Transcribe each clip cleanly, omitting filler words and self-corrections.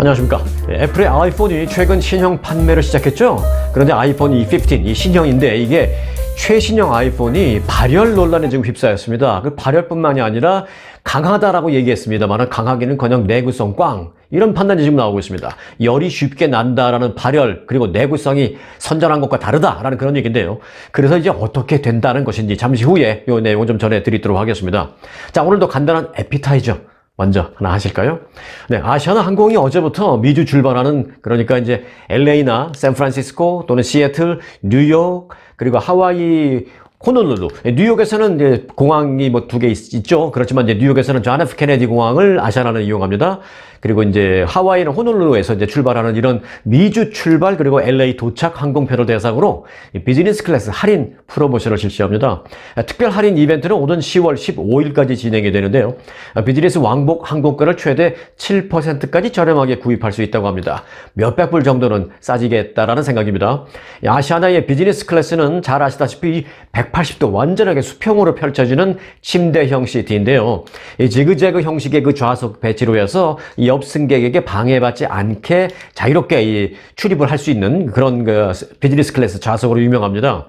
안녕하십니까. 애플의 아이폰이 최근 신형 판매를 시작했죠. 그런데 아이폰 15, 이 신형인데 이게 최신형 아이폰이 발열 논란에 지금 휩싸였습니다. 그 발열뿐만이 아니라 강하다라고 얘기했습니다만 강하기는커녕 내구성 꽝, 이런 판단이 지금 나오고 있습니다. 열이 쉽게 난다라는 발열, 그리고 내구성이 선전한 것과 다르다라는 그런 얘기인데요. 그래서 이제 어떻게 된다는 것인지 잠시 후에 이 내용을 좀 전해드리도록 하겠습니다. 자, 오늘도 간단한 에피타이저 먼저 하나 하실까요? 네, 아시아나 항공이 어제부터 미주 출발하는, 그러니까 이제 LA나 샌프란시스코 또는 시애틀, 뉴욕, 그리고 하와이, 호놀룰루. 뉴욕에서는 이제 공항이 뭐 두 개 있죠. 그렇지만 이제 뉴욕에서는 존 F 케네디 공항을 아시아나는 이용합니다. 그리고 이제 하와이는 호놀룰루에서 이제 출발하는 이런 미주 출발 그리고 LA 도착 항공편을 대상으로 비즈니스 클래스 할인 프로모션을 실시합니다. 특별 할인 이벤트는 오는 10월 15일까지 진행이 되는데요. 비즈니스 왕복 항공권을 최대 7%까지 저렴하게 구입할 수 있다고 합니다. 몇백 불 정도는 싸지겠다라는 생각입니다. 아시아나의 비즈니스 클래스는 잘 아시다시피 180도 완전하게 수평으로 펼쳐지는 침대형 시트인데요. 이 지그재그 형식의 그 좌석 배치로 해서 이 옆 승객에게 방해받지 않게 자유롭게 출입을 할 수 있는 그런 그 비즈니스 클래스 좌석으로 유명합니다.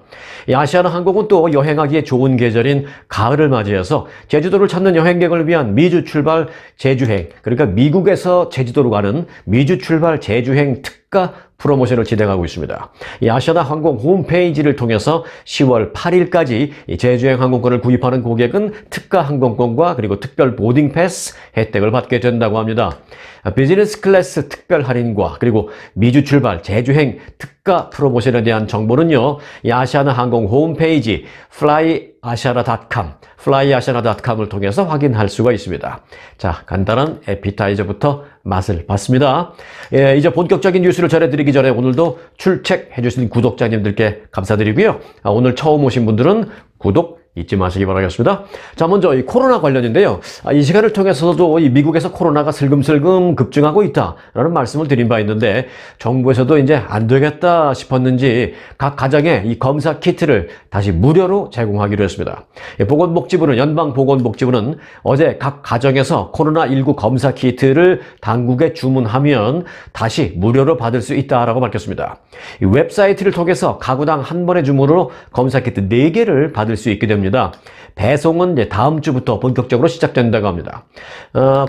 이 아시아나 항공은 또 여행하기에 좋은 계절인 가을을 맞이해서 제주도를 찾는 여행객을 위한 미주 출발 제주행, 그러니까 미국에서 제주도로 가는 미주 출발 제주행 특가 프로모션을 진행하고 있습니다. 이 아시아나 항공 홈페이지를 통해서 10월 8일까지 제주행 항공권을 구입하는 고객은 특가 항공권과 그리고 특별 보딩 패스 혜택을 받게 된다고 합니다. 비즈니스 클래스 특별 할인과 그리고 미주 출발 제주행 특가 프로모션에 대한 정보는요, 이 아시아나 항공 홈페이지 flyasiana.com을 통해서 확인할 수가 있습니다. 자, 간단한 에피타이저부터 맛을 봤습니다. 예, 이제 본격적인 뉴스를 전해드리기 전에 오늘도 출첵해 주신 구독자님들께 감사드리고요. 오늘 처음 오신 분들은 구독 잊지 마시기 바라겠습니다. 자, 먼저 이 코로나 관련인데요. 이 시간을 통해서도 이 미국에서 코로나가 슬금슬금 급증하고 있다라는 말씀을 드린 바 있는데, 정부에서도 이제 안 되겠다 싶었는지 각 가정에 이 검사 키트를 다시 무료로 제공하기로 했습니다. 연방보건복지부는 어제 각 가정에서 코로나19 검사 키트를 당국에 주문하면 다시 무료로 받을 수 있다라고 밝혔습니다. 이 웹사이트를 통해서 가구당 한 번의 주문으로 검사 키트 4개를 받을 수 있게 됩니다. 배송은 이제 다음 주부터 본격적으로 시작된다고 합니다.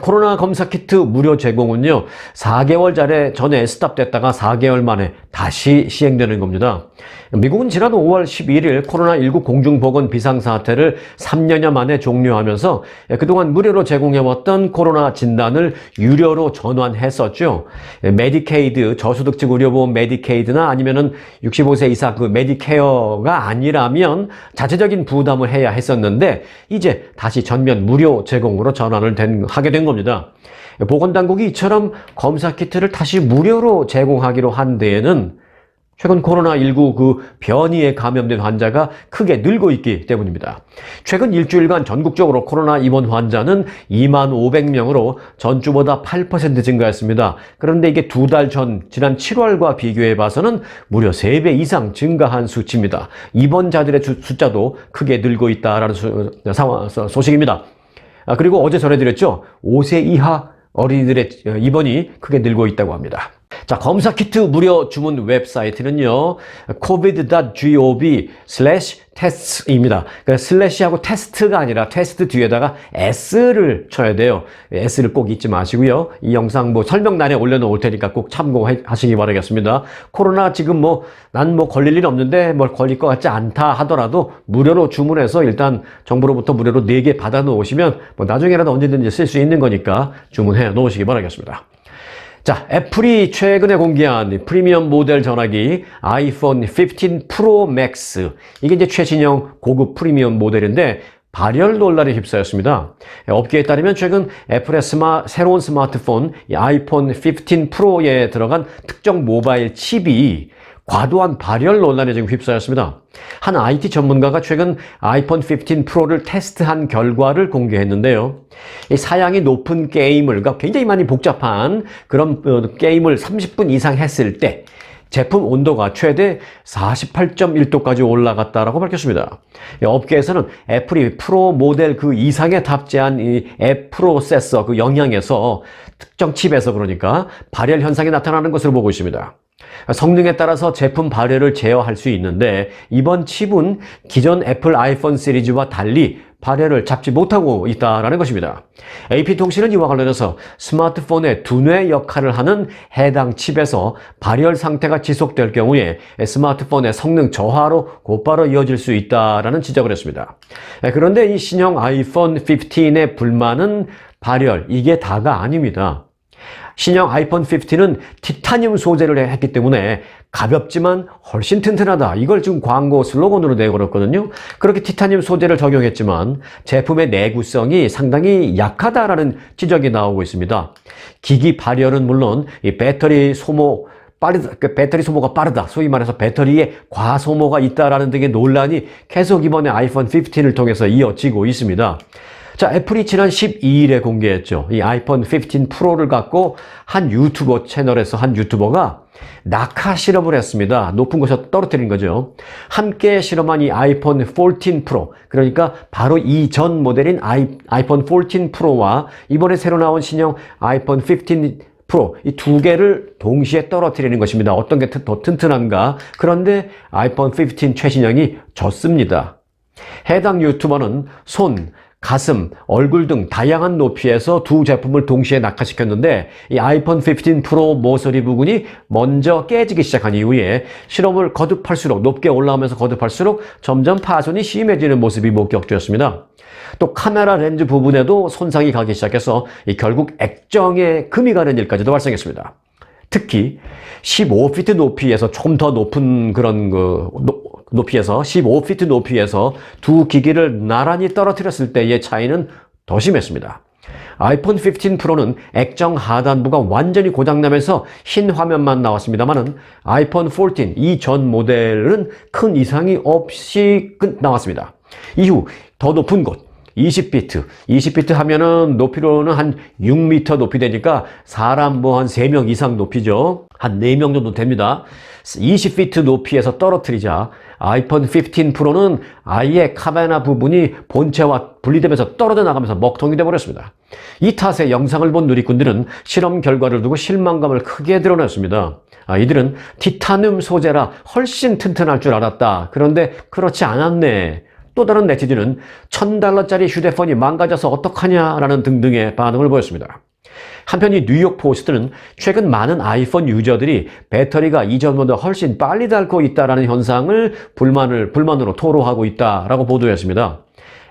코로나 검사 키트 무료 제공은요, 4개월 전에 스탑됐다가 4개월 만에 다시 시행되는 겁니다. 미국은 지난 5월 11일 코로나19 공중보건 비상사태를 3년여 만에 종료하면서 그동안 무료로 제공해왔던 코로나 진단을 유료로 전환했었죠. 메디케이드, 저소득층 의료보험 메디케이드나 아니면은 65세 이상 그 메디케어가 아니라면 자체적인 부담을 해야 했었는데 이제 다시 전면 무료 제공으로 전환을 하게 된 겁니다. 보건당국이 이처럼 검사 키트를 다시 무료로 제공하기로 한 데에는 최근 코로나19 그 변이에 감염된 환자가 크게 늘고 있기 때문입니다. 최근 일주일간 전국적으로 코로나 입원 환자는 25,000명으로 전주보다 8% 증가했습니다. 그런데 이게 2달 전 지난 7월과 비교해 봐서는 무려 3배 이상 증가한 수치입니다. 입원자들의 숫자도 크게 늘고 있다라는 소식입니다. 그리고 어제 전해드렸죠. 5세 이하 어린이들의 입원이 크게 늘고 있다고 합니다. 자, 검사 키트 무료 주문 웹사이트는요, covid.gov/test입니다. 그러니까 슬래시하고 테스트가 아니라 테스트 뒤에다가 S를 쳐야 돼요. S를 꼭 잊지 마시고요. 이 영상 뭐 설명란에 올려놓을 테니까 꼭 참고하시기 바라겠습니다. 코로나 지금 난 걸릴 일 없는데 걸릴 것 같지 않다 하더라도 무료로 주문해서 일단 정부로부터 무료로 4개 받아 놓으시면 나중에라도 언제든지 쓸 수 있는 거니까 주문해 놓으시기 바라겠습니다. 자, 애플이 최근에 공개한 프리미엄 모델 전화기 아이폰 15 프로 맥스, 이게 이제 최신형 고급 프리미엄 모델인데 발열 논란에 휩싸였습니다. 업계에 따르면 최근 애플의 새로운 스마트폰 아이폰 15 프로에 들어간 특정 모바일 칩이 과도한 발열 논란에 지금 휩싸였습니다. 한 IT 전문가가 최근 아이폰 15 프로를 테스트한 결과를 공개했는데요. 이 사양이 높은 게임을, 그러니까 굉장히 많이 복잡한 그런 게임을 30분 이상 했을 때 제품 온도가 최대 48.1도까지 올라갔다라고 밝혔습니다. 업계에서는 애플이 프로 모델 그 이상에 탑재한 이 앱 프로세서 그 영향에서 특정 칩에서 그러니까 발열 현상이 나타나는 것으로 보고 있습니다. 성능에 따라서 제품 발열을 제어할 수 있는데 이번 칩은 기존 애플 아이폰 시리즈와 달리 발열을 잡지 못하고 있다는 것입니다. AP통신은 이와 관련해서 스마트폰의 두뇌 역할을 하는 해당 칩에서 발열 상태가 지속될 경우에 스마트폰의 성능 저하로 곧바로 이어질 수 있다는 지적을 했습니다. 그런데 이 신형 아이폰 15의 불만은 발열, 이게 다가 아닙니다. 신형 아이폰 15는 티타늄 소재를 했기 때문에 가볍지만 훨씬 튼튼하다. 이걸 지금 광고 슬로건으로 내걸었거든요. 그렇게 티타늄 소재를 적용했지만 제품의 내구성이 상당히 약하다라는 지적이 나오고 있습니다. 기기 발열은 물론 이 배터리 소모가 빠르다. 소위 말해서 배터리에 과소모가 있다라는 등의 논란이 계속 이번에 아이폰 15을 통해서 이어지고 있습니다. 자, 애플이 지난 12일에 공개했죠. 이 아이폰 15 프로를 갖고 한 유튜버 채널에서 한 유튜버가 낙하 실험을 했습니다. 높은 곳에서 떨어뜨린 거죠. 함께 실험한 이 아이폰 14 프로, 그러니까 바로 이전 모델인 아이폰 14 프로와 이번에 새로 나온 신형 아이폰 15 프로, 이 두 개를 동시에 떨어뜨리는 것입니다. 어떤 게 더 튼튼한가? 그런데 아이폰 15 최신형이 졌습니다. 해당 유튜버는 손, 가슴, 얼굴 등 다양한 높이에서 두 제품을 동시에 낙하시켰는데 이 아이폰 15 프로 모서리 부분이 먼저 깨지기 시작한 이후에 실험을 거듭할수록 높게 올라오면서 거듭할수록 점점 파손이 심해지는 모습이 목격되었습니다. 또 카메라 렌즈 부분에도 손상이 가기 시작해서 결국 액정에 금이 가는 일까지도 발생했습니다. 특히 15피트 높이에서 조금 더 높은 그런 높이에서 15피트 높이에서 두 기기를 나란히 떨어뜨렸을 때의 차이는 더 심했습니다. 아이폰 15 프로는 액정 하단부가 완전히 고장나면서 흰 화면만 나왔습니다만은 아이폰 14 이전 모델은 큰 이상이 없이 나왔습니다. 이후 더 높은 곳 20피트 하면은 높이로는 한 6m 높이 되니까 사람 뭐 한 3명 이상 높이죠. 한 4명 정도 됩니다. 20피트 높이에서 떨어뜨리자 아이폰 15 프로는 아예 카메라 부분이 본체와 분리되면서 떨어져 나가면서 먹통이 되어버렸습니다. 이 탓에 영상을 본 누리꾼들은 실험 결과를 두고 실망감을 크게 드러냈습니다. 이들은 티타늄 소재라 훨씬 튼튼할 줄 알았다. 그런데 그렇지 않았네. 또 다른 네티즌은 $1000짜리 휴대폰이 망가져서 어떡하냐라는 등등의 반응을 보였습니다. 한편 이 뉴욕 포스트는 최근 많은 아이폰 유저들이 배터리가 이전보다 훨씬 빨리 닳고 있다는 현상을 불만으로 토로하고 있다라고 보도했습니다.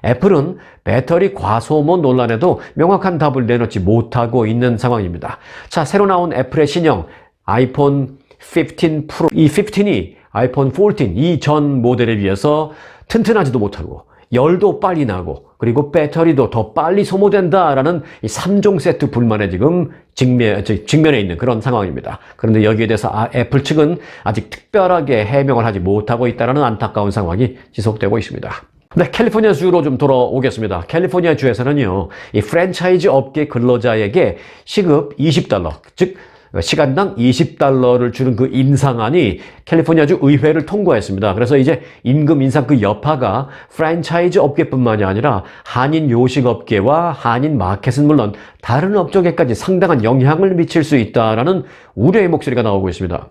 애플은 배터리 과소모 논란에도 명확한 답을 내놓지 못하고 있는 상황입니다. 자, 새로 나온 애플의 신형 아이폰 15 프로, 이 15이 아이폰 14 이전 모델에 비해서 튼튼하지도 못하고 열도 빨리 나고 그리고 배터리도 더 빨리 소모된다라는 이 3종 세트 불만에 지금 직면해 있는 그런 상황입니다. 그런데 여기에 대해서 애플 측은 아직 특별하게 해명을 하지 못하고 있다는 안타까운 상황이 지속되고 있습니다. 네, 캘리포니아 주로 좀 돌아오겠습니다. 캘리포니아 주에서는요, 이 프랜차이즈 업계 근로자에게 시급 $20, 즉 시간당 $20를 주는 그 인상안이 캘리포니아주 의회를 통과했습니다. 그래서 이제 임금 인상 그 여파가 프랜차이즈 업계뿐만이 아니라 한인 요식업계와 한인 마켓은 물론 다른 업종에까지 상당한 영향을 미칠 수 있다라는 우려의 목소리가 나오고 있습니다.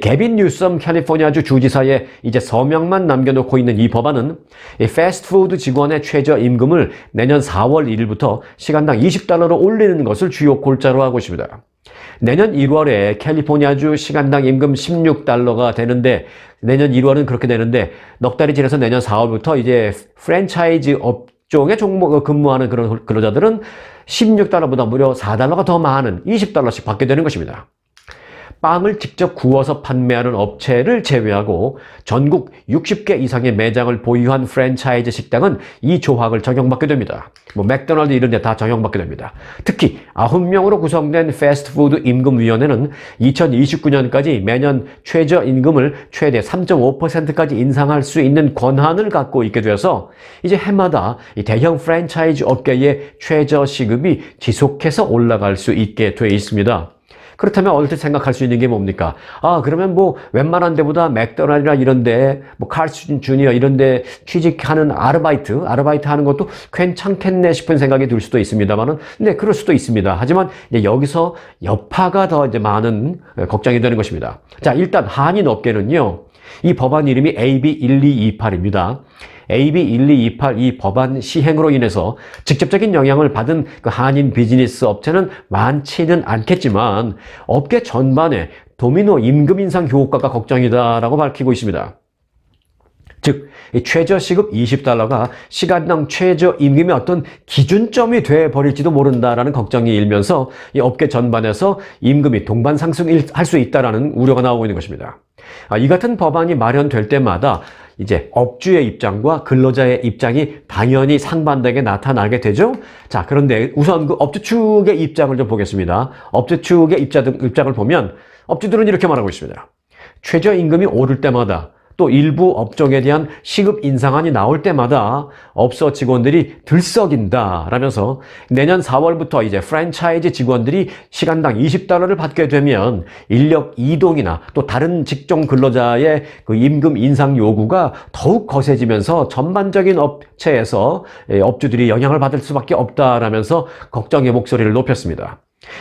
개빈 뉴섬 캘리포니아주 주지사에 이제 서명만 남겨놓고 있는 이 법안은 패스트푸드 직원의 최저 임금을 내년 4월 1일부터 시간당 $20로 올리는 것을 주요 골자로 하고 있습니다. 내년 1월에 캘리포니아주 시간당 임금 $16가 되는데, 내년 1월은 그렇게 되는데, 넉 달이 지나서 내년 4월부터 이제 프랜차이즈 업종에 근무하는 그런 근로자들은 $16보다 무려 $4가 더 많은 $20씩 받게 되는 것입니다. 빵을 직접 구워서 판매하는 업체를 제외하고 전국 60개 이상의 매장을 보유한 프랜차이즈 식당은 이 조항을 적용받게 됩니다. 맥도날드 이런 데 다 적용받게 됩니다. 특히 9명으로 구성된 패스트푸드 임금위원회는 2029년까지 매년 최저임금을 최대 3.5%까지 인상할 수 있는 권한을 갖고 있게 되어서 이제 해마다 이 대형 프랜차이즈 업계의 최저시급이 지속해서 올라갈 수 있게 돼 있습니다. 그렇다면 얼핏 생각할 수 있는 게 뭡니까? 아, 그러면 뭐 웬만한 데보다 맥도날드나 이런 데, 뭐 칼스 주니어 이런 데 취직하는 아르바이트 하는 것도 괜찮겠네 싶은 생각이 들 수도 있습니다만은, 네, 그럴 수도 있습니다. 하지만 이제 여기서 여파가 더 이제 많은 걱정이 되는 것입니다. 자, 일단 한인 업계는요, 이 법안 이름이 AB 1228입니다. AB 1228 이 법안 시행으로 인해서 직접적인 영향을 받은 그 한인 비즈니스 업체는 많지는 않겠지만 업계 전반에 도미노 임금 인상 효과가 걱정이다라고 밝히고 있습니다. 즉, 최저 시급 $20가 시간당 최저 임금의 어떤 기준점이 돼버릴지도 모른다라는 걱정이 일면서 이 업계 전반에서 임금이 동반 상승할 수 있다라는 우려가 나오고 있는 것입니다. 이 같은 법안이 마련될 때마다 이제 업주의 입장과 근로자의 입장이 당연히 상반되게 나타나게 되죠. 자, 그런데 우선 그 업주 측의 입장을 좀 보겠습니다. 업주 측의 입장을 보면 업주들은 이렇게 말하고 있습니다. 최저임금이 오를 때마다 또 일부 업종에 대한 시급 인상안이 나올 때마다 업소 직원들이 들썩인다 라면서 내년 4월부터 이제 프랜차이즈 직원들이 시간당 $20를 받게 되면 인력 이동이나 또 다른 직종 근로자의 그 임금 인상 요구가 더욱 거세지면서 전반적인 업체에서 업주들이 영향을 받을 수밖에 없다라면서 걱정의 목소리를 높였습니다.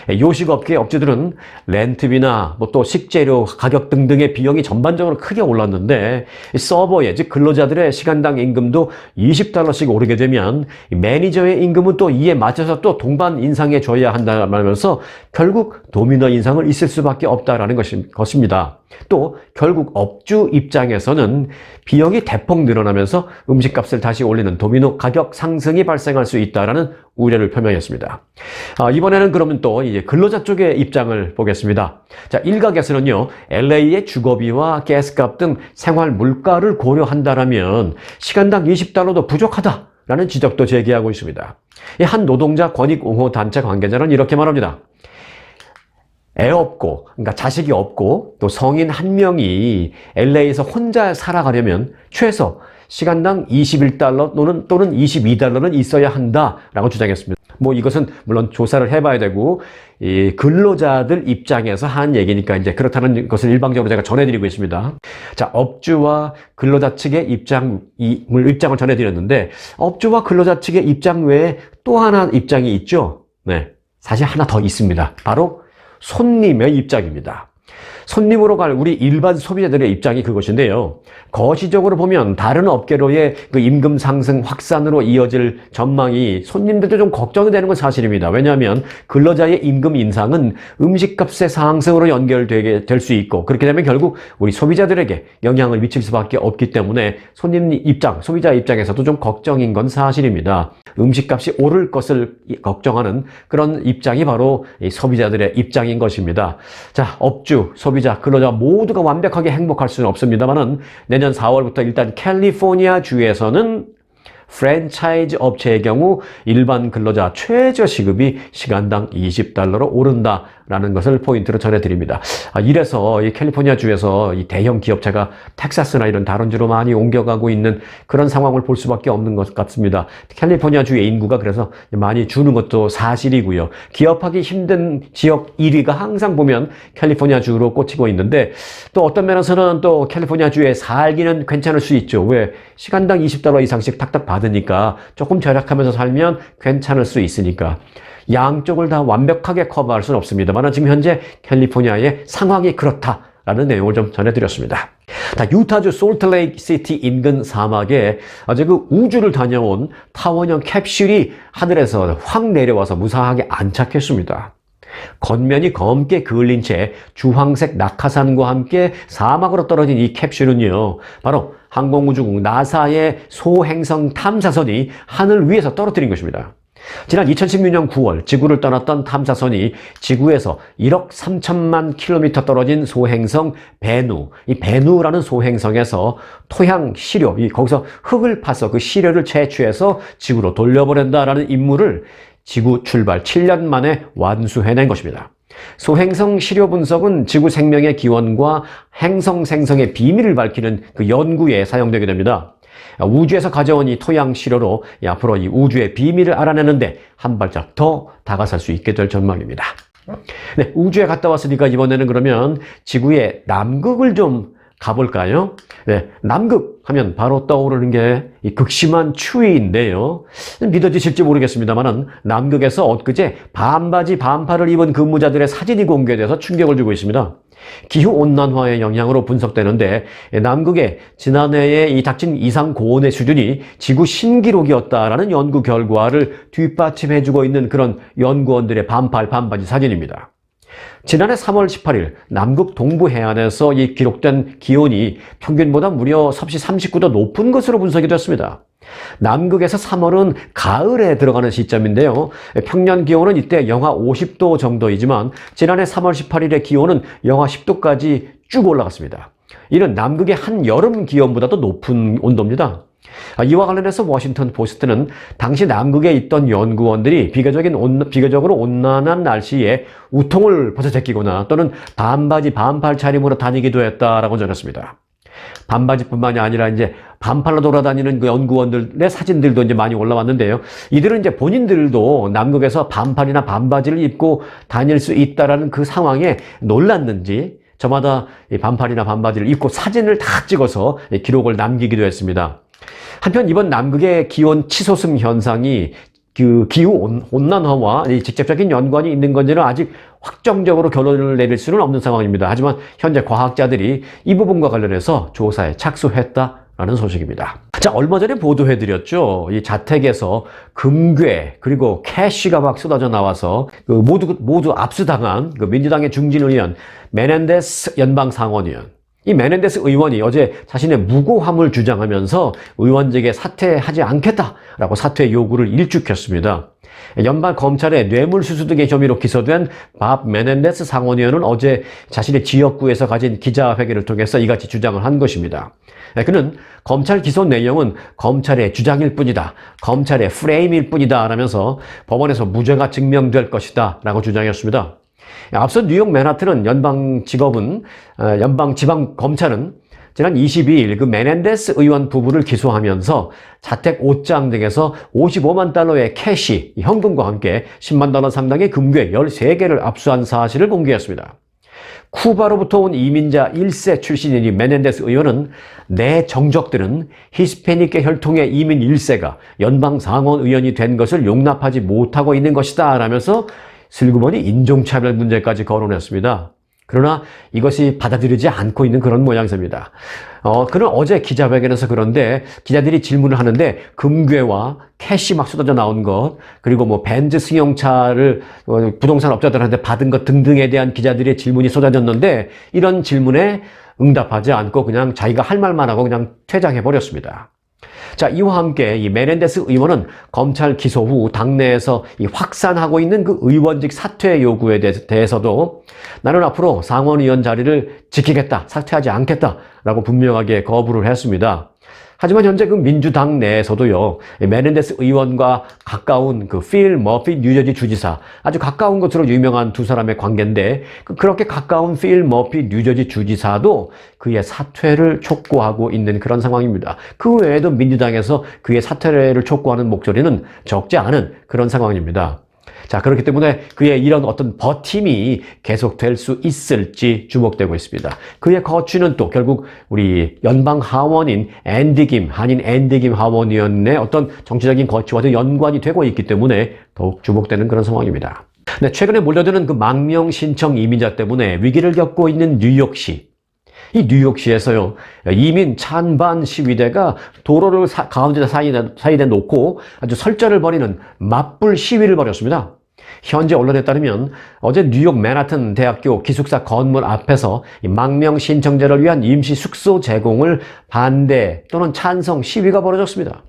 요식업계 업주들은 렌트비나 뭐 또 식재료 가격 등등의 비용이 전반적으로 크게 올랐는데 서버의 즉 근로자들의 시간당 임금도 $20씩 오르게 되면 매니저의 임금은 또 이에 맞춰서 또 동반 인상해 줘야 한다면서 결국 도미노 인상을 있을 수밖에 없다라는 것입니다. 또 결국 업주 입장에서는 비용이 대폭 늘어나면서 음식값을 다시 올리는 도미노 가격 상승이 발생할 수 있다라는 우려를 표명했습니다. 이번에는 그러면 또 이제 근로자 쪽의 입장을 보겠습니다. 자, 일각에서는요, LA의 주거비와 가스값 등 생활 물가를 고려한다라면 시간당 $20도 부족하다라는 지적도 제기하고 있습니다. 한 노동자 권익 옹호 단체 관계자는 이렇게 말합니다. 애 없고, 그러니까 자식이 없고, 또 성인 한 명이 LA에서 혼자 살아가려면 최소 시간당 $21 또는 $22는 있어야 한다라고 주장했습니다. 뭐 이것은 물론 조사를 해봐야 되고, 이 근로자들 입장에서 한 얘기니까 이제 그렇다는 것을 일방적으로 제가 전해드리고 있습니다. 자, 업주와 근로자 측의 입장을 전해드렸는데, 업주와 근로자 측의 입장 외에 또 하나 입장이 있죠. 네, 사실 하나 더 있습니다. 바로 손님의 입장입니다. 손님으로 갈 우리 일반 소비자들의 입장이 그것인데요. 거시적으로 보면 다른 업계로의 그 임금 상승 확산으로 이어질 전망이 손님들도 좀 걱정이 되는 건 사실입니다. 왜냐하면 근로자의 임금 인상은 음식값의 상승으로 연결되게 될 수 있고 그렇게 되면 결국 우리 소비자들에게 영향을 미칠 수밖에 없기 때문에 소비자 입장에서도 좀 걱정인 건 사실입니다. 음식값이 오를 것을 걱정하는 그런 입장이 바로 이 소비자들의 입장인 것입니다. 자, 업주, 소비자, 근로자 모두가 완벽하게 행복할 수는 없습니다만은 내년 4월부터 일단 캘리포니아 주에서는 프랜차이즈 업체의 경우 일반 근로자 최저 시급이 시간당 $20로 오른다라는 것을 포인트로 전해드립니다. 이래서 이 캘리포니아 주에서 이 대형 기업체가 텍사스나 이런 다른 주로 많이 옮겨가고 있는 그런 상황을 볼 수밖에 없는 것 같습니다. 캘리포니아 주의 인구가 그래서 많이 주는 것도 사실이고요. 기업하기 힘든 지역 1위가 항상 보면 캘리포니아 주로 꽂히고 있는데 또 어떤 면에서는 또 캘리포니아 주에 살기는 괜찮을 수 있죠. 왜? 시간당 $20 이상씩 탁탁 받으니까 조금 절약하면서 살면 괜찮을 수 있으니까. 양쪽을 다 완벽하게 커버할 수는 없습니다만 지금 현재 캘리포니아의 상황이 그렇다라는 내용을 좀 전해드렸습니다. 유타주 솔트레이크 시티 인근 사막에 어제 그 우주를 다녀온 타원형 캡슐이 하늘에서 확 내려와서 무사하게 안착했습니다. 겉면이 검게 그을린 채 주황색 낙하산과 함께 사막으로 떨어진 이 캡슐은요, 바로 항공우주국 나사의 소행성 탐사선이 하늘 위에서 떨어뜨린 것입니다. 지난 2016년 9월 지구를 떠났던 탐사선이 지구에서 1억 3천만 킬로미터 떨어진 소행성 베누, 이 베누라는 소행성에서 토양 시료, 거기서 흙을 파서 그 시료를 채취해서 지구로 돌려보낸다라는 임무를 지구 출발 7년 만에 완수해낸 것입니다. 소행성 시료 분석은 지구 생명의 기원과 행성 생성의 비밀을 밝히는 그 연구에 사용되게 됩니다. 우주에서 가져온 이 토양 시료로 앞으로 이 우주의 비밀을 알아내는데 한 발짝 더 다가설 수 있게 될 전망입니다. 네, 우주에 갔다 왔으니까 이번에는 그러면 지구의 남극을 좀 가볼까요? 네, 남극 하면 바로 떠오르는 게 이 극심한 추위인데요. 믿어지실지 모르겠습니다만은 남극에서 엊그제 반바지 반팔을 입은 근무자들의 사진이 공개돼서 충격을 주고 있습니다. 기후온난화의 영향으로 분석되는데 남극의 지난해에 이 닥친 이상 고온의 수준이 지구 신기록이었다라는 연구 결과를 뒷받침해주고 있는 그런 연구원들의 반팔 반바지 사진입니다. 지난해 3월 18일 남극 동부 해안에서 이 기록된 기온이 평균보다 무려 섭씨 39도 높은 것으로 분석이 됐습니다. 남극에서 3월은 가을에 들어가는 시점인데요. 평년 기온은 이때 영하 50도 정도이지만 지난해 3월 18일의 기온은 영하 10도까지 쭉 올라갔습니다. 이는 남극의 한여름 기온보다도 높은 온도입니다. 이와 관련해서 워싱턴 포스트는 당시 남극에 있던 연구원들이 비교적으로 온난한 날씨에 우통을 벗어 제끼거나 또는 반바지 반팔 차림으로 다니기도 했다라고 전했습니다. 반바지뿐만이 아니라 이제 반팔로 돌아다니는 그 연구원들의 사진들도 이제 많이 올라왔는데요. 이들은 이제 본인들도 남극에서 반팔이나 반바지를 입고 다닐 수 있다라는 그 상황에 놀랐는지 저마다 반팔이나 반바지를 입고 사진을 다 찍어서 기록을 남기기도 했습니다. 한편 이번 남극의 기온 치솟음 현상이 그 기후 온난화와 직접적인 연관이 있는 건지는 아직 확정적으로 결론을 내릴 수는 없는 상황입니다. 하지만 현재 과학자들이 이 부분과 관련해서 조사에 착수했다라는 소식입니다. 자, 얼마 전에 보도해드렸죠. 이 자택에서 금괴 그리고 캐시가 막 쏟아져 나와서 모두 압수당한 그 민주당의 중진 의원 메넨데스 연방 상원의원. 이 메넨데스 의원이 어제 자신의 무고함을 주장하면서 의원직에 사퇴하지 않겠다라고 사퇴 요구를 일축했습니다. 연방 검찰의 뇌물수수 등의 혐의로 기소된 밥 메넨데스 상원의원은 어제 자신의 지역구에서 가진 기자회견을 통해서 이같이 주장을 한 것입니다. 그는 검찰 기소 내용은 검찰의 주장일 뿐이다. 검찰의 프레임일 뿐이다. 라면서 법원에서 무죄가 증명될 것이다. 라고 주장했습니다. 앞서 뉴욕 맨하튼은 연방지방검찰은 지난 22일 그 메넨데스 의원 부부를 기소하면서 자택 옷장 등에서 55만 달러의 캐시, 현금과 함께 10만 달러 상당의 금괴 13개를 압수한 사실을 공개했습니다. 쿠바로부터 온 이민자 1세 출신인 이 메넨데스 의원은 내 정적들은 히스패닉계 혈통의 이민 1세가 연방 상원 의원이 된 것을 용납하지 못하고 있는 것이다 라면서 슬그머니 인종차별 문제까지 거론했습니다. 그러나 이것이 받아들이지 않고 있는 그런 모양새입니다. 그는 어제 기자회견에서 그런데 기자들이 질문을 하는데 금괴와 캐시 막 쏟아져 나온 것 그리고 뭐 벤츠 승용차를 부동산 업자들한테 받은 것 등등에 대한 기자들의 질문이 쏟아졌는데 이런 질문에 응답하지 않고 그냥 자기가 할 말만 하고 그냥 퇴장해 버렸습니다. 자, 이와 함께 이 메넨데스 의원은 검찰 기소 후 당내에서 이 확산하고 있는 그 의원직 사퇴 요구에 대해서도 나는 앞으로 상원의원 자리를 지키겠다, 사퇴하지 않겠다라고 분명하게 거부를 했습니다. 하지만 현재 그 민주당 내에서도요, 메넨데스 의원과 가까운 그 필 머피 뉴저지 주지사, 아주 가까운 것으로 유명한 두 사람의 관계인데, 그렇게 가까운 필 머피 뉴저지 주지사도 그의 사퇴를 촉구하고 있는 그런 상황입니다. 그 외에도 민주당에서 그의 사퇴를 촉구하는 목소리는 적지 않은 그런 상황입니다. 자, 그렇기 때문에 그의 이런 어떤 버팀이 계속될 수 있을지 주목되고 있습니다. 그의 거취는 또 결국 우리 연방 하원인 한인 앤디 김 하원의원의 어떤 정치적인 거취와도 연관이 되고 있기 때문에 더욱 주목되는 그런 상황입니다. 네, 최근에 몰려드는 그 망명 신청 이민자 때문에 위기를 겪고 있는 뉴욕시. 이 뉴욕시에서요, 이민 찬반 시위대가 도로를 가운데 사이에 놓고 아주 설전을 벌이는 맞불 시위를 벌였습니다. 현재 언론에 따르면 어제 뉴욕 맨하튼 대학교 기숙사 건물 앞에서 망명 신청자를 위한 임시 숙소 제공을 반대 또는 찬성 시위가 벌어졌습니다.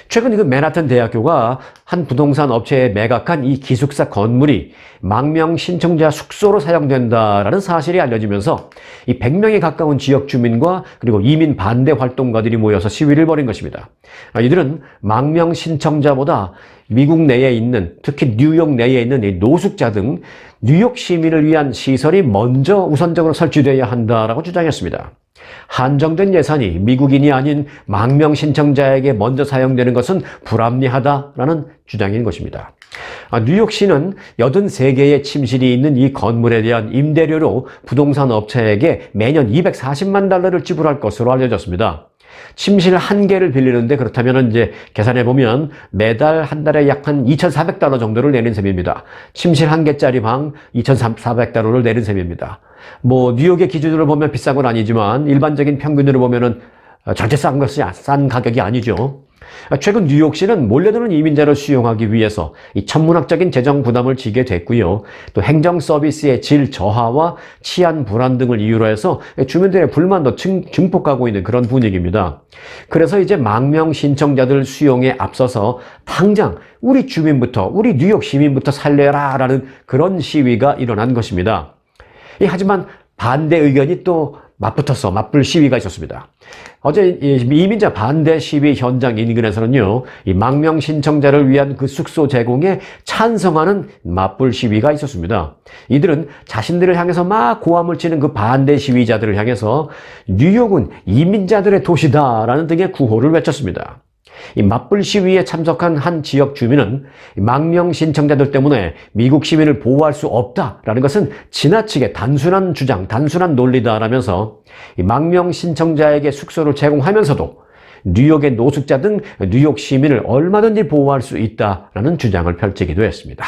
최근 그 맨하튼 대학교가 한 부동산 업체에 매각한 이 기숙사 건물이 망명 신청자 숙소로 사용된다라는 사실이 알려지면서 이 100명에 가까운 지역 주민과 그리고 이민 반대 활동가들이 모여서 시위를 벌인 것입니다. 이들은 망명 신청자보다 미국 내에 있는, 특히 뉴욕 내에 있는 이 노숙자 등 뉴욕 시민을 위한 시설이 먼저 우선적으로 설치되어야 한다라고 주장했습니다. 한정된 예산이 미국인이 아닌 망명 신청자에게 먼저 사용되는 것은 불합리하다라는 주장인 것입니다. 뉴욕시는 83개의 침실이 있는 이 건물에 대한 임대료로 부동산 업체에게 매년 $240만 지불할 것으로 알려졌습니다. 침실 한 개를 빌리는데 그렇다면 이제 계산해 보면 매달 한 달에 약 한 $2,400 정도를 내는 셈입니다. 침실 한 개짜리 방 $2,400를 내는 셈입니다. 뭐 뉴욕의 기준으로 보면 비싼 건 아니지만 일반적인 평균으로 보면은 절대 싼 가격이 아니죠. 최근 뉴욕시는 몰려드는 이민자를 수용하기 위해서 이 천문학적인 재정 부담을 지게 됐고요. 또 행정 서비스의 질 저하와 치안 불안 등을 이유로 해서 주민들의 불만도 증폭하고 있는 그런 분위기입니다. 그래서 이제 망명 신청자들 수용에 앞서서 당장 우리 주민부터, 우리 뉴욕 시민부터 살려라 라는 그런 시위가 일어난 것입니다. 하지만 반대 의견이 또 맞붙어서 맞불 시위가 있었습니다. 어제 이민자 반대 시위 현장 인근에서는요, 이 망명 신청자를 위한 그 숙소 제공에 찬성하는 맞불 시위가 있었습니다. 이들은 자신들을 향해서 막 고함을 치는 그 반대 시위자들을 향해서 뉴욕은 이민자들의 도시다라는 등의 구호를 외쳤습니다. 이 맞불 시위에 참석한 한 지역 주민은 망명 신청자들 때문에 미국 시민을 보호할 수 없다라는 것은 지나치게 단순한 주장, 단순한 논리다라면서 이 망명 신청자에게 숙소를 제공하면서도 뉴욕의 노숙자 등 뉴욕 시민을 얼마든지 보호할 수 있다라는 주장을 펼치기도 했습니다.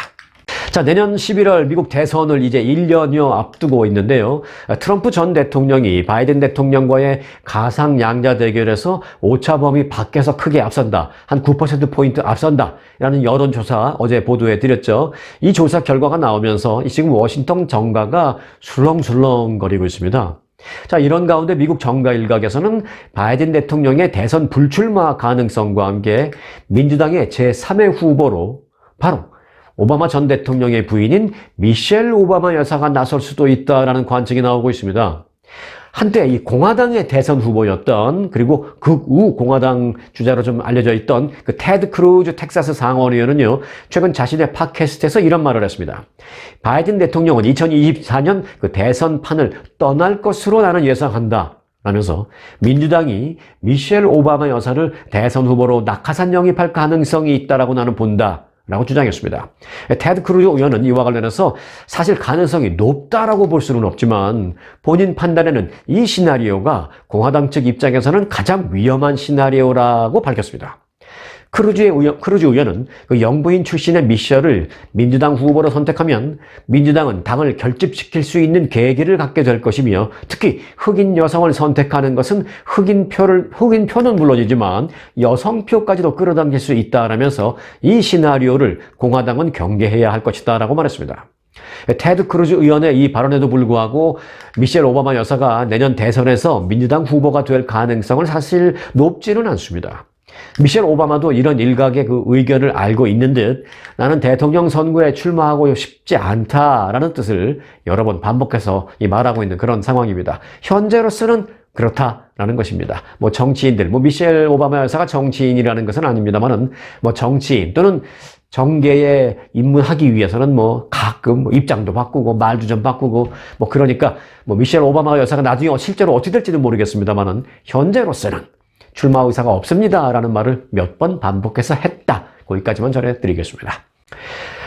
자, 내년 11월 미국 대선을 이제 1년여 앞두고 있는데요. 트럼프 전 대통령이 바이든 대통령과의 가상 양자 대결에서 오차범위 밖에서 크게 앞선다. 한 9%포인트 앞선다. 라는 여론조사 어제 보도해 드렸죠. 이 조사 결과가 나오면서 지금 워싱턴 정가가 술렁술렁거리고 있습니다. 자, 이런 가운데 미국 정가 일각에서는 바이든 대통령의 대선 불출마 가능성과 함께 민주당의 제3의 후보로 바로 오바마 전 대통령의 부인인 미셸 오바마 여사가 나설 수도 있다라는 관측이 나오고 있습니다. 한때 이 공화당의 대선 후보였던, 그리고 극우 공화당 주자로 좀 알려져 있던 그 테드 크루즈 텍사스 상원의원은요, 최근 자신의 팟캐스트에서 이런 말을 했습니다. 바이든 대통령은 2024년 그 대선판을 떠날 것으로 나는 예상한다 라면서 민주당이 미셸 오바마 여사를 대선 후보로 낙하산 영입할 가능성이 있다라고 나는 본다 라고 주장했습니다. 테드 크루즈 의원은 이와 관련해서 사실 가능성이 높다라고 볼 수는 없지만 본인 판단에는 이 시나리오가 공화당 측 입장에서는 가장 위험한 시나리오라고 밝혔습니다. 크루즈 의원은 그 영부인 출신의 미셸을 민주당 후보로 선택하면 민주당은 당을 결집시킬 수 있는 계기를 갖게 될 것이며, 특히 흑인 여성을 선택하는 것은 흑인표는 물론이지만 여성표까지도 끌어당길 수 있다라면서 이 시나리오를 공화당은 경계해야 할 것이다 라고 말했습니다. 테드 크루즈 의원의 이 발언에도 불구하고 미셸 오바마 여사가 내년 대선에서 민주당 후보가 될 가능성은 사실 높지는 않습니다. 미셸 오바마도 이런 일각의 그 의견을 알고 있는 듯 나는 대통령 선거에 출마하고 싶지 않다라는 뜻을 여러 번 반복해서 말하고 있는 그런 상황입니다. 현재로서는 그렇다라는 것입니다. 뭐 정치인들, 미셸 오바마 여사가 정치인이라는 것은 아닙니다만은 정치인 또는 정계에 입문하기 위해서는 가끔 입장도 바꾸고 말도 좀 바꾸고 그러니까 미셸 오바마 여사가 나중에 실제로 어떻게 될지는 모르겠습니다만은 현재로서는 출마 의사가 없습니다라는 말을 몇 번 반복해서 했다. 거기까지만 전해드리겠습니다.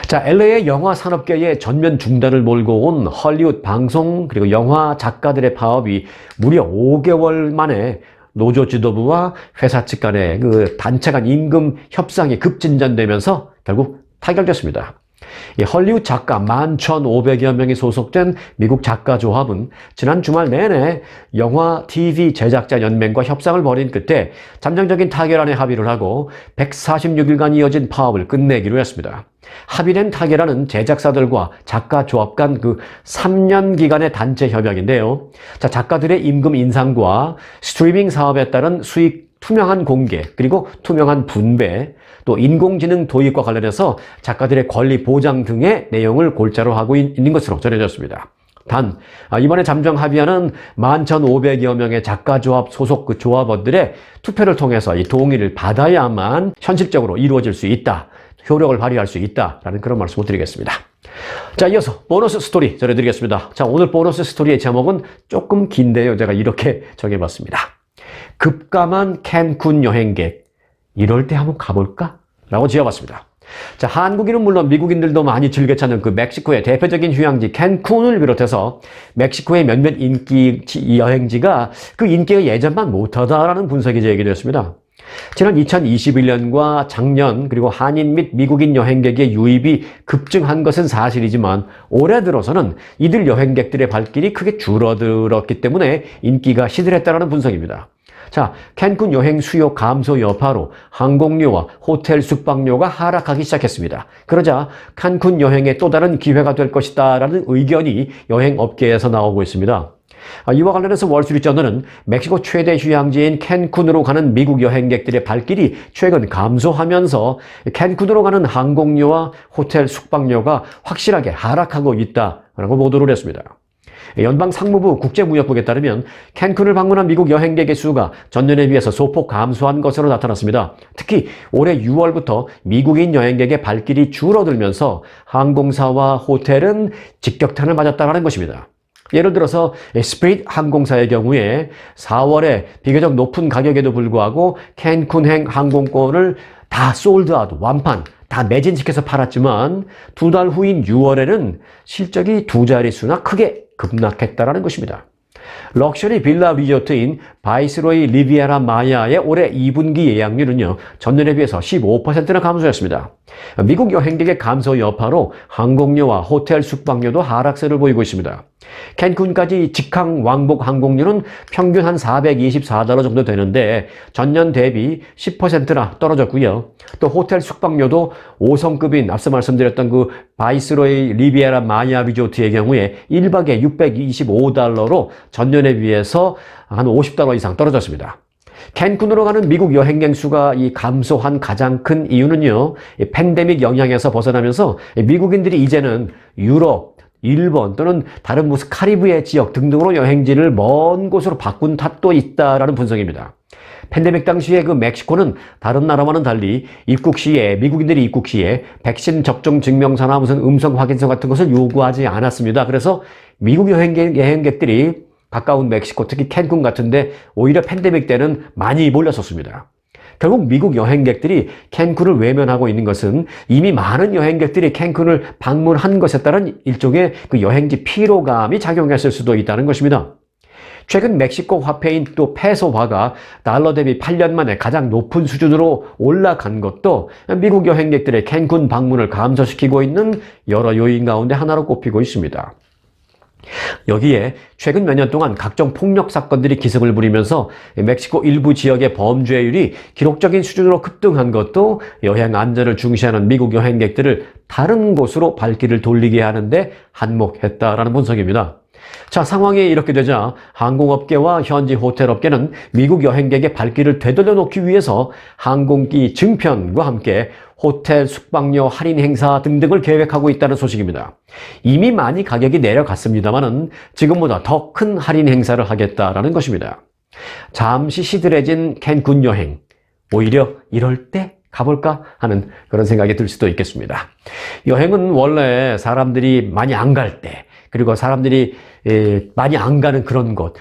자, LA의 영화 산업계에 전면 중단을 몰고 온 헐리우드 방송 그리고 영화 작가들의 파업이 무려 5개월 만에 노조 지도부와 회사 측 간의 그 단체 간 임금 협상이 급진전되면서 결국 타결됐습니다. 이 헐리우드 작가 11,500여 명이 소속된 미국 작가조합은 지난 주말 내내 영화, TV 제작자 연맹과 협상을 벌인 끝에 잠정적인 타결안에 합의를 하고 146일간 이어진 파업을 끝내기로 했습니다. 합의된 타결안은 제작사들과 작가조합 간 그 3년 기간의 단체 협약인데요. 자, 작가들의 임금 인상과 스트리밍 사업에 따른 수익 투명한 공개, 그리고 투명한 분배, 또 인공지능 도입과 관련해서 작가들의 권리 보장 등의 내용을 골자로 하고 있는 것으로 전해졌습니다. 단, 이번에 잠정 합의안은 11,500여 명의 작가조합 소속 그 조합원들의 투표를 통해서 이 동의를 받아야만 현실적으로 이루어질 수 있다, 효력을 발휘할 수 있다라는 그런 말씀을 드리겠습니다. 자, 이어서 보너스 스토리 전해드리겠습니다. 자, 오늘 보너스 스토리의 제목은 조금 긴데요. 제가 이렇게 정해봤습니다. 급감한 캔쿤 여행객, 이럴 때 한번 가볼까? 라고 지어봤습니다. 자, 한국인은 물론 미국인들도 많이 즐겨 찾는 그 멕시코의 대표적인 휴양지 캔쿤을 비롯해서 멕시코의 몇몇 인기 여행지가 그 인기가 예전만 못하다라는 분석이 제기되었습니다. 지난 2021년과 작년 그리고 한인 및 미국인 여행객의 유입이 급증한 것은 사실이지만 올해 들어서는 이들 여행객들의 발길이 크게 줄어들었기 때문에 인기가 시들했다는 분석입니다. 자, 캔쿤 여행 수요 감소 여파로 항공료와 호텔 숙박료가 하락하기 시작했습니다. 그러자 캔쿤 여행의 또 다른 기회가 될 것이다라는 의견이 여행업계에서 나오고 있습니다. 이와 관련해서 월스트리트저널은 멕시코 최대 휴양지인 캔쿤으로 가는 미국 여행객들의 발길이 최근 감소하면서 캔쿤으로 가는 항공료와 호텔 숙박료가 확실하게 하락하고 있다라고 보도를 했습니다. 연방 상무부 국제무역국에 따르면 캔쿤을 방문한 미국 여행객의 수가 전년에 비해서 소폭 감소한 것으로 나타났습니다. 특히 올해 6월부터 미국인 여행객의 발길이 줄어들면서 항공사와 호텔은 직격탄을 맞았다는 것입니다. 예를 들어서 스피릿 항공사의 경우에 4월에 비교적 높은 가격에도 불구하고 캔쿤행 항공권을 다 솔드아웃, 완판, 다 매진시켜서 팔았지만 2달 후인 6월에는 실적이 두 자릿수나 크게 급락했다는 것입니다. 럭셔리 빌라 리조트인 바이스로이 리비에라 마야의 올해 2분기 예약률은요, 전년에 비해서 15%나 감소했습니다. 미국 여행객의 감소 여파로 항공료와 호텔 숙박료도 하락세를 보이고 있습니다. 캔쿤까지 직항 왕복 항공료는 평균 한 $424 정도 되는데 전년 대비 10%나 떨어졌고요. 또 호텔 숙박료도 5성급인 앞서 말씀드렸던 그 바이스로이 리비에라 마야 리조트의 경우에 1박에 $625로 전년에 비해서 한 $50 이상 떨어졌습니다. 캔쿤으로 가는 미국 여행객 수가 이 감소한 가장 큰 이유는요, 팬데믹 영향에서 벗어나면서 미국인들이 이제는 유럽, 일본 또는 다른 무슨 카리브해 지역 등등으로 여행지를 먼 곳으로 바꾼 탓도 있다라는 분석입니다. 팬데믹 당시에 그 멕시코는 다른 나라와는 달리 입국 시에 미국인들이 입국 시에 백신 접종 증명서나 무슨 음성 확인서 같은 것을 요구하지 않았습니다. 그래서 미국 여행객들이 가까운 멕시코, 특히 캔쿤 같은데 오히려 팬데믹 때는 많이 몰렸었습니다. 결국 미국 여행객들이 캔쿤을 외면하고 있는 것은 이미 많은 여행객들이 캔쿤을 방문한 것에 따른 일종의 그 여행지 피로감이 작용했을 수도 있다는 것입니다. 최근 멕시코 화폐인 또 페소화가 달러 대비 8년 만에 가장 높은 수준으로 올라간 것도 미국 여행객들의 캔쿤 방문을 감소시키고 있는 여러 요인 가운데 하나로 꼽히고 있습니다. 여기에 최근 몇 년 동안 각종 폭력 사건들이 기승을 부리면서 멕시코 일부 지역의 범죄율이 기록적인 수준으로 급등한 것도 여행 안전을 중시하는 미국 여행객들을 다른 곳으로 발길을 돌리게 하는데 한몫했다라는 분석입니다. 자, 상황이 이렇게 되자 항공업계와 현지 호텔업계는 미국 여행객의 발길을 되돌려 놓기 위해서 항공기 증편과 함께 호텔 숙박료 할인 행사 등등을 계획하고 있다는 소식입니다. 이미 많이 가격이 내려갔습니다만은 지금보다 더 큰 할인 행사를 하겠다라는 것입니다. 잠시 시들해진 캔쿤 여행, 오히려 이럴 때 가볼까 하는 그런 생각이 들 수도 있겠습니다. 여행은 원래 사람들이 많이 안 갈 때, 그리고 사람들이 많이 안 가는 그런 거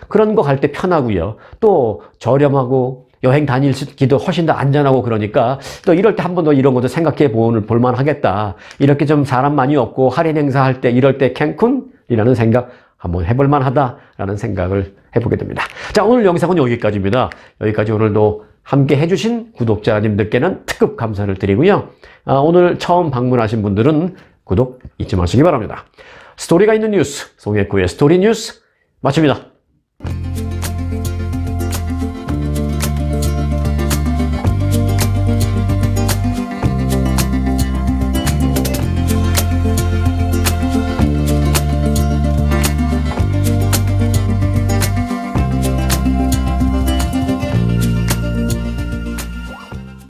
갈 때 편하고요. 또 저렴하고 여행 다니기도 훨씬 더 안전하고 그러니까 또 이럴 때 한 번 더 이런 것도 생각해 볼만 하겠다. 이렇게 좀 사람 많이 없고 할인 행사할 때 이럴 때 캔쿤이라는 생각 한번 해볼만 하다라는 생각을 해보게 됩니다. 자, 오늘 영상은 여기까지입니다. 여기까지 오늘도 함께 해주신 구독자님들께는 특급 감사를 드리고요. 오늘 처음 방문하신 분들은 구독 잊지 마시기 바랍니다. 스토리가 있는 뉴스, 송혜구의 스토리 뉴스 마칩니다.